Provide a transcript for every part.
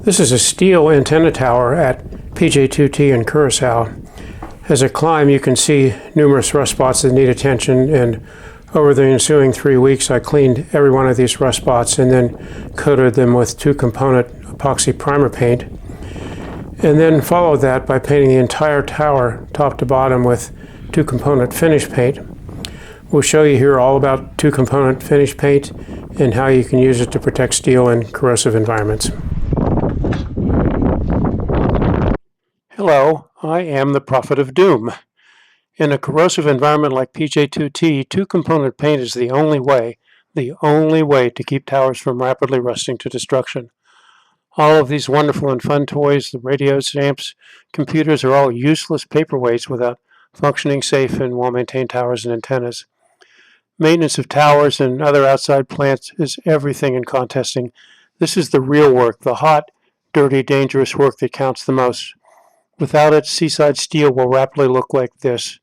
This is a steel antenna tower at PJ2T in Curacao. As I climb, you can see numerous rust spots that need attention, and over the ensuing 3 weeks I cleaned every one of these rust spots and then coated them with 2-component epoxy primer paint, and then followed that by painting the entire tower top to bottom with 2-component finish paint. We'll show you here all about 2-component finish paint and how you can use it to protect steel in corrosive environments. Hello, I am the Prophet of Doom. In a corrosive environment like PJ2T, 2-component paint is the only way to keep towers from rapidly rusting to destruction. All of these wonderful and fun toys, the radios, amps, computers, are all useless paperweights without functioning, safe, and well-maintained towers and antennas. Maintenance of towers and other outside plants is everything in contesting. This is the real work, the hot, dirty, dangerous work that counts the most. Without it, seaside steel will rapidly look like this,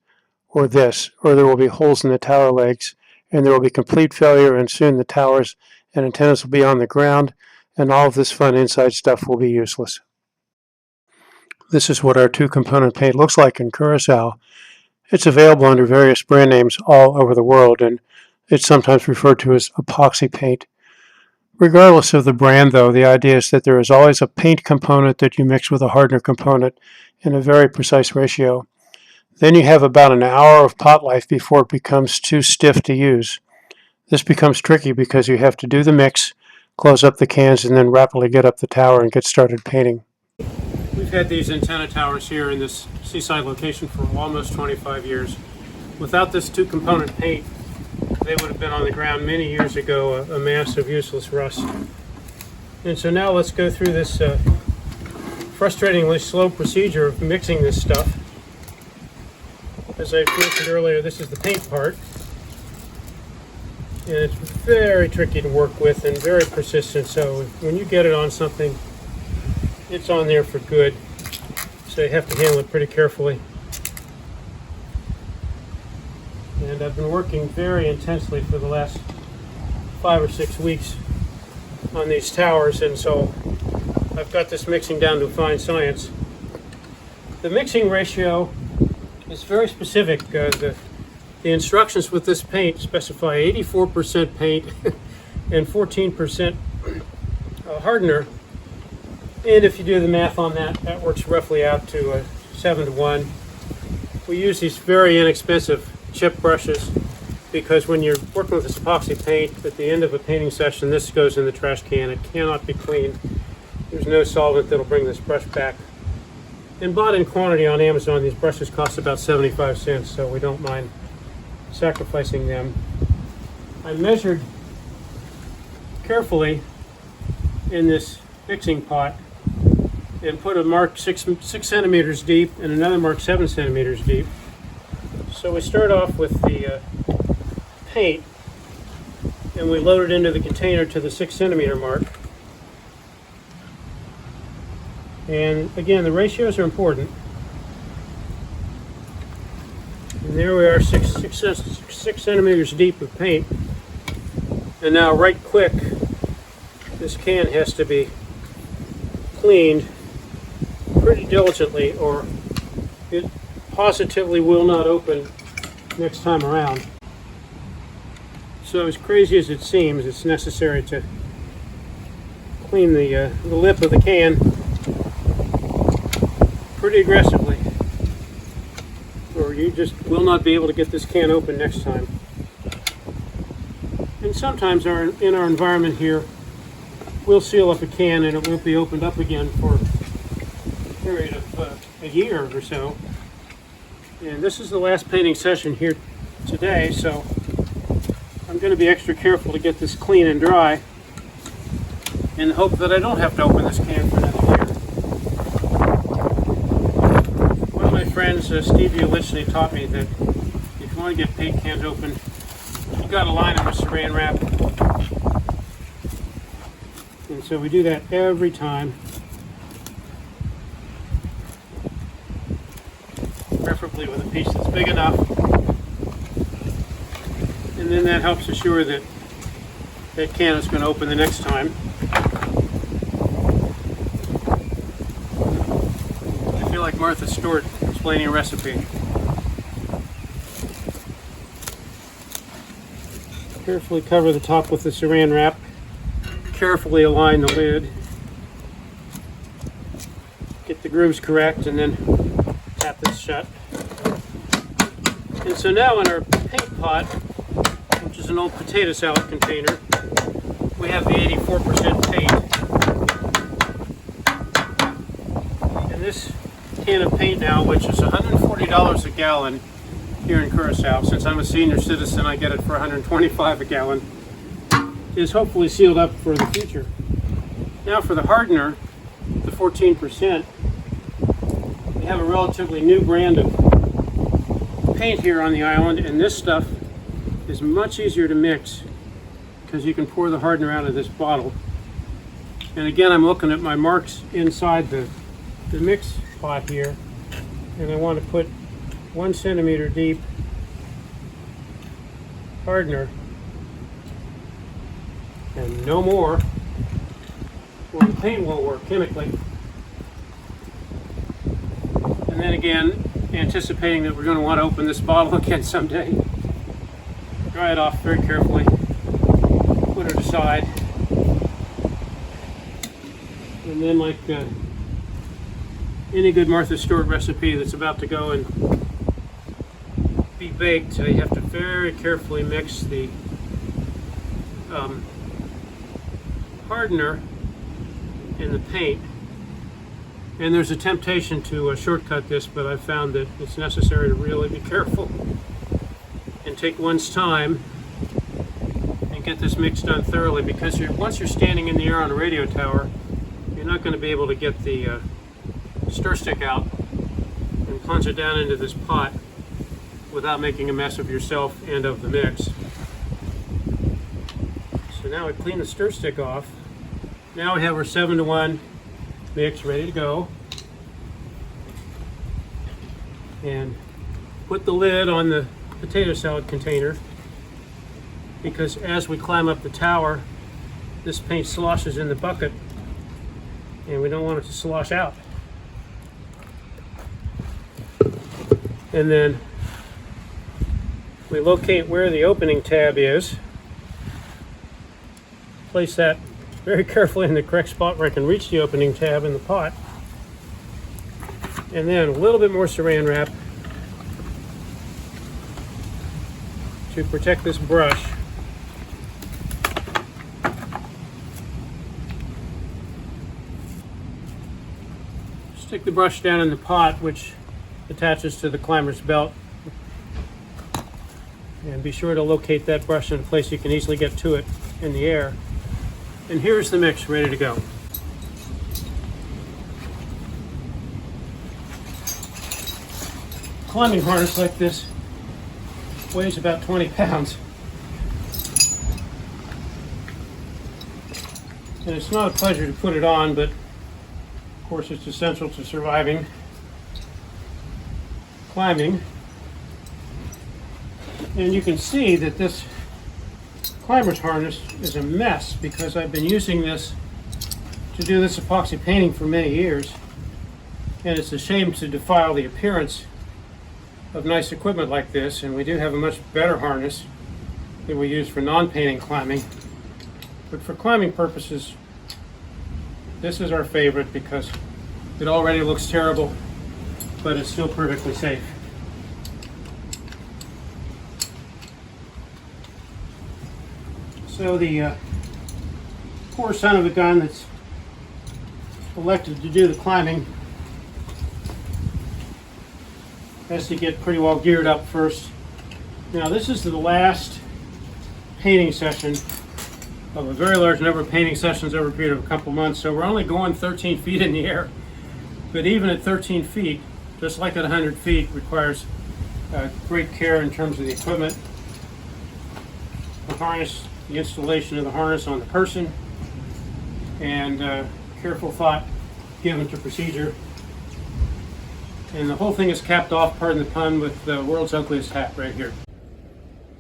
or there will be holes in the tower legs, and there will be complete failure, and soon the towers and antennas will be on the ground, and all of this fun inside stuff will be useless. This is what our 2-component paint looks like in Curacao. It's available under various brand names all over the world, and it's sometimes referred to as epoxy paint. Regardless of the brand, though, the idea is that there is always a paint component that you mix with a hardener component in a very precise ratio. Then you have about an hour of pot life before it becomes too stiff to use. This becomes tricky because you have to do the mix, close up the cans, and then rapidly get up the tower and get started painting. We've had these antenna towers here in this seaside location for almost 25 years. Without this 2-component paint, they would have been on the ground many years ago, a mass of useless rust. And so now let's go through this frustratingly slow procedure of mixing this stuff. As I mentioned earlier, this is the paint part, and it's very tricky to work with and very persistent, so when you get it on something, it's on there for good, so you have to handle it pretty carefully. And I've been working very intensely for the last 5 or 6 weeks on these towers, and so I've got this mixing down to a fine science. The mixing ratio is very specific. The instructions with this paint specify 84% paint and 14% hardener, and if you do the math on that, that works roughly out to 7-to-1. We use these very inexpensive chip brushes because when you're working with this epoxy paint, at the end of a painting session, this goes in the trash can. It cannot be cleaned. There's no solvent that'll bring this brush back. And bought in quantity on Amazon, these brushes cost about 75 cents, so we don't mind sacrificing them. I measured carefully in this mixing pot and put a mark 6 centimeters deep and another mark 7 centimeters deep. So we start off with the paint, and we load it into the container to the 6 centimeter mark. And again, the ratios are important. And there we are, 6 centimeters deep of paint. And now, right quick, this can has to be cleaned pretty diligently, or it positively will not open next time around. So as crazy as it seems, it's necessary to clean the lip of the can pretty aggressively, or you just will not be able to get this can open next time. And sometimes in our environment here, we'll seal up a can and it won't be opened up again for a period of a year or so. And this is the last painting session here today, so I'm going to be extra careful to get this clean and dry in the hope that I don't have to open this can for another year. One of my friends, Steve Ulichny, taught me that if you want to get paint cans open, you got to line them with saran wrap. And so we do that every time. Preferably with a piece that's big enough. And then that helps assure that that can is going to open the next time. like Martha Stewart explaining a recipe. Carefully cover the top with the saran wrap. Carefully align the lid. Get the grooves correct and then tap this shut. And so now in our paint pot, which is an old potato salad container, we have the 84% paint. And this can of paint now, which is $140 a gallon here in Curacao, since I'm a senior citizen, I get it for $125 a gallon, is hopefully sealed up for the future. Now for the hardener, the 14%, we have a relatively new brand of paint here on the island, and this stuff is much easier to mix because you can pour the hardener out of this bottle. And again, I'm looking at my marks inside the mix pot here, and I want to put 1 centimeter deep hardener and no more, or the paint won't work chemically. And then again, anticipating that we're going to want to open this bottle again someday, dry it off very carefully, put it aside, and then like any good Martha Stewart recipe that's about to go and be baked, you have to very carefully mix the hardener and the paint. And there's a temptation to shortcut this, but I've found that it's necessary to really be careful and take one's time and get this mix done thoroughly, because once you're standing in the air on a radio tower, you're not going to be able to get the stir stick out and plunge it down into this pot without making a mess of yourself and of the mix. So now we clean the stir stick off. Now we have our 7-to-1 mix ready to go, and put the lid on the potato salad container, because as we climb up the tower, this paint sloshes in the bucket and we don't want it to slosh out. And then we locate where the opening tab is, place that very carefully in the correct spot where I can reach the opening tab in the pot, and then a little bit more saran wrap to protect this brush. Stick the brush down in the pot, which attaches to the climber's belt, and be sure to locate that brush in a place you can easily get to it in the air. And here's the mix ready to go. Climbing harness like this weighs about 20 pounds. And it's not a pleasure to put it on, but of course it's essential to surviving climbing. And you can see that this climber's harness is a mess, because I've been using this to do this epoxy painting for many years, and it's a shame to defile the appearance of nice equipment like this. And we do have a much better harness that we use for non-painting climbing, but for climbing purposes this is our favorite, because it already looks terrible but it's still perfectly safe. So the poor son of a gun that's elected to do the climbing has to get pretty well geared up first. Now this is the last painting session of a very large number of painting sessions over a period of a couple months, so we're only going 13 feet in the air. But even at 13 feet, just like at 100 feet, requires great care in terms of the equipment, the harness, the installation of the harness on the person, and careful thought given to procedure. And the whole thing is capped off, pardon the pun, with the world's ugliest hat right here.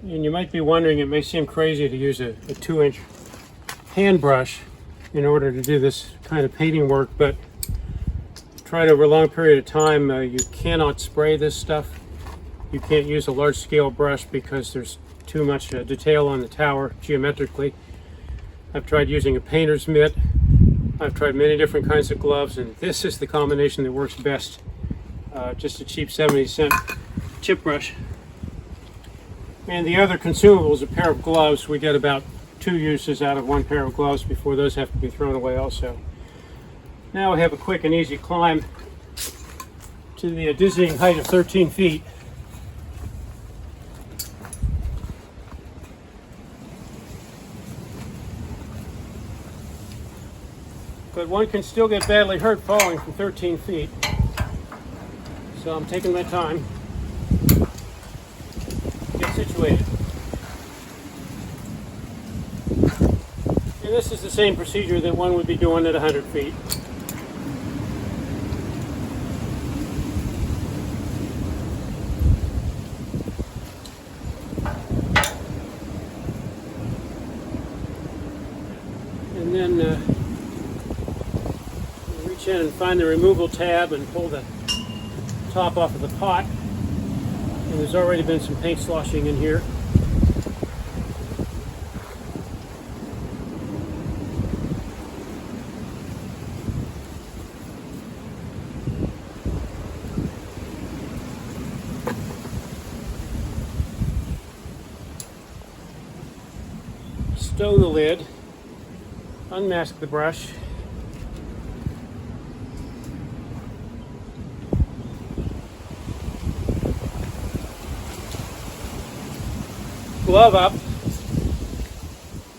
And you might be wondering, it may seem crazy to use a 2-inch hand brush in order to do this kind of painting work, but tried over a long period of time, you cannot spray this stuff. You can't use a large scale brush because there's too much detail on the tower geometrically. I've tried using a painter's mitt. I've tried many different kinds of gloves, and this is the combination that works best. Just a cheap 70-cent chip brush. And the other consumable is a pair of gloves. We get about 2 uses out of one pair of gloves before those have to be thrown away also. Now we have a quick and easy climb to the dizzying height of 13 feet. But one can still get badly hurt falling from 13 feet. So I'm taking my time to get situated. And this is the same procedure that one would be doing at 100 feet. And then reach in and find the removal tab and pull the top off of the pot. And there's already been some paint sloshing in here. Stow the lid, unmask the brush, glove up,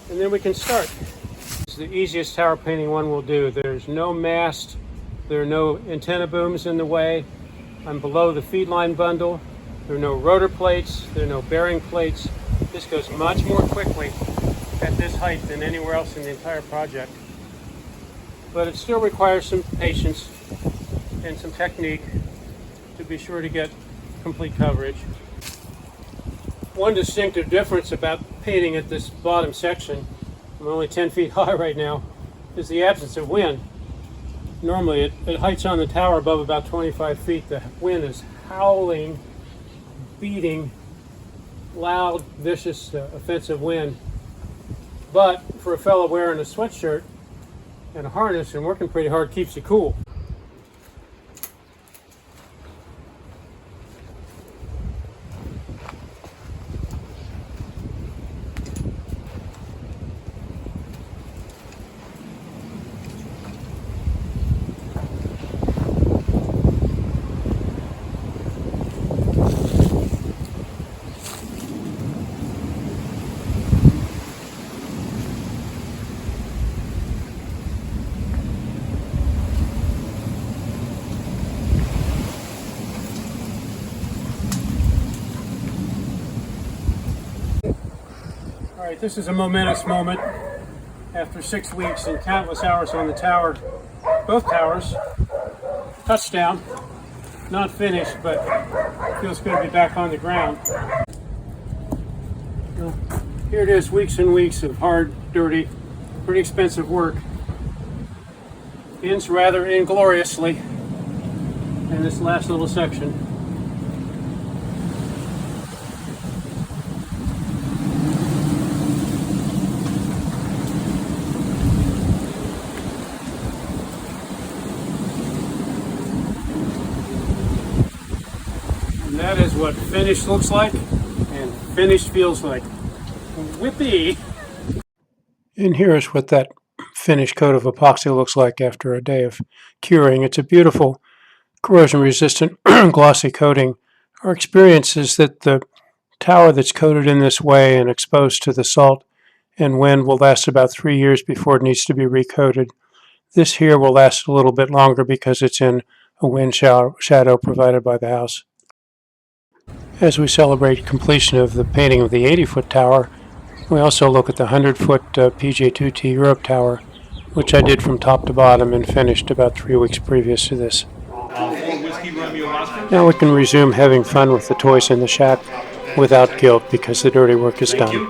and then we can start. This is the easiest tower painting one will do. There's no mast, there are no antenna booms in the way. I'm below the feed line bundle. There are no rotor plates, there are no bearing plates. This goes much more quickly at this height than anywhere else in the entire project. But it still requires some patience and some technique to be sure to get complete coverage. One distinctive difference about painting at this bottom section, I'm only 10 feet high right now, is the absence of wind. Normally at heights on the tower above about 25 feet, the wind is howling, beating, loud, vicious, offensive wind. But for a fellow wearing a sweatshirt and a harness and working pretty hard, keeps you cool. All right, this is a momentous moment. After 6 weeks and countless hours on the tower, both towers, touchdown, not finished, but feels good to be back on the ground. Well, here it is, weeks and weeks of hard, dirty, pretty expensive work. Ends rather ingloriously in this last little section. That is what finished looks like, and finished feels like. Whippy! And here is what that finished coat of epoxy looks like after a day of curing. It's a beautiful, corrosion-resistant, glossy coating. Our experience is that the tower that's coated in this way and exposed to the salt and wind will last about 3 years before it needs to be recoated. This here will last a little bit longer because it's in a wind shadow provided by the house. As we celebrate completion of the painting of the 80-foot tower, we also look at the 100-foot PJ2T Europe tower, which I did from top to bottom and finished about 3 weeks previous to this. Now we can resume having fun with the toys in the shack without guilt because the dirty work is done.